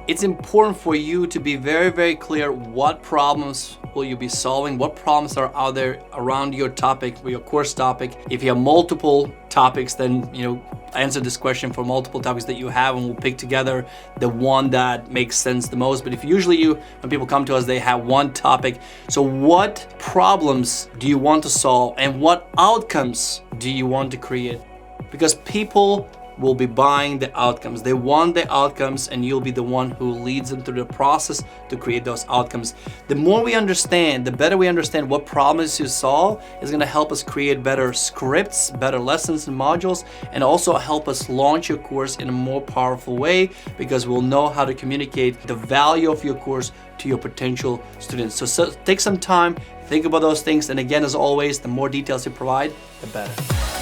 it's important for you to be very, very clear what problems will you be solving, what problems are out there around your topic, your course topic. If you have multiple topics, then answer this question for multiple topics that you have, and we'll pick together the one that makes sense the most. But if usually when people come to us, they have one topic. So what problems do you want to solve, and what outcomes do you want to create? Because people will be buying the outcomes. They want the outcomes, and you'll be the one who leads them through the process to create those outcomes. The more we understand, the better we understand what problems you solve is going to help us create better scripts, better lessons and modules, and also help us launch your course in a more powerful way, because we'll know how to communicate the value of your course to your potential students. So take some time, think about those things, and again, as always, the more details you provide, the better.